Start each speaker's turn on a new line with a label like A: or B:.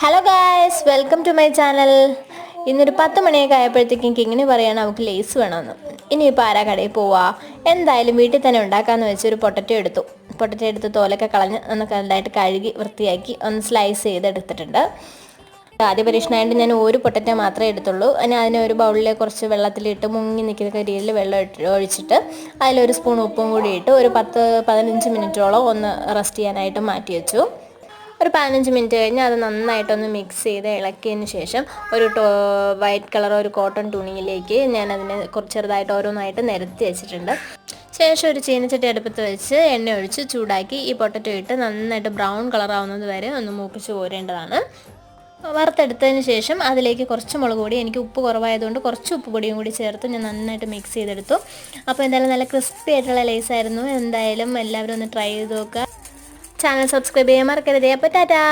A: Hello guys, welcome to my channel. ഇന്നൊരു 10 മണിയൊക്കെ ആയപ്പോഴത്തേക്കും കിങ്ങിന് പറയാണ് അവൾക്ക് ലേസ് വേണമെന്ന്. ഇനിയിപ്പോൾ ആരാ കടയിൽ പോവാ, എന്തായാലും വീട്ടിൽ തന്നെ ഉണ്ടാക്കാമെന്ന് വെച്ചൊരു പൊട്ടറ്റോ എടുത്ത് തോലൊക്കെ കളഞ്ഞ് ഒന്ന് നല്ലതായിട്ട് കഴുകി വൃത്തിയാക്കി ഒന്ന് സ്ലൈസ് ചെയ്തെടുത്തിട്ടുണ്ട്. ആദ്യ പരീക്ഷണമായിട്ട് ഞാൻ ഒരു പൊട്ടറ്റോ മാത്രമേ എടുത്തുള്ളൂ. അതിനെ ഒരു ബൗളിൽ കുറച്ച് വെള്ളത്തിലിട്ട് മുങ്ങി നിൽക്കുന്ന രീതിയിൽ വെള്ളം ഒഴിച്ചിട്ട് അതിലൊരു സ്പൂൺ ഉപ്പും കൂടി ഇട്ട് ഒരു 10-15 മിനിറ്റോളം ഒന്ന് റെസ്റ്റ് ചെയ്യാനായിട്ട് മാറ്റി വെച്ചു. ഒരു 15 മിനിറ്റ് കഴിഞ്ഞ് അത് നന്നായിട്ടൊന്ന് മിക്സ് ചെയ്ത് ഇളക്കിയതിന് ശേഷം ഒരു വൈറ്റ് കളർ ഒരു കോട്ടൺ തുണിയിലേക്ക് ഞാൻ അതിനെ കുറച്ച് ചെറുതായിട്ട് ഓരോന്നായിട്ട് നിരത്തി വെച്ചിട്ടുണ്ട്. ശേഷം ഒരു ചീനച്ചട്ടി അടുപ്പത്ത് വെച്ച് എണ്ണ ഒഴിച്ച് ചൂടാക്കി ഈ പൊട്ടറ്റോ ഇട്ട് നന്നായിട്ട് ബ്രൗൺ കളർ ആവുന്നത് വരെ ഒന്ന് മൂപ്പിച്ച് കോരേണ്ടതാണ്. വറുത്തെടുത്തതിന് ശേഷം അതിലേക്ക് കുറച്ച് മുളക് പൊടി, എനിക്ക് ഉപ്പ് കുറവായതുകൊണ്ട് കുറച്ച് ഉപ്പ് പൊടിയും കൂടി ചേർത്ത് ഞാൻ നന്നായിട്ട് മിക്സ് ചെയ്തെടുത്തു. അപ്പോൾ എന്തായാലും നല്ല ക്രിസ്പി ആയിട്ടുള്ള ലേസ് ആയിരുന്നു. എന്തായാലും എല്ലാവരും ഒന്ന് ട്രൈ ചെയ്ത് നോക്കുക. ചാനൽ സബ്സ്ക്രൈബ് ചെയ്യാൻ മറക്കരുതേ. അപ്പോൾ ടാറ്റാ.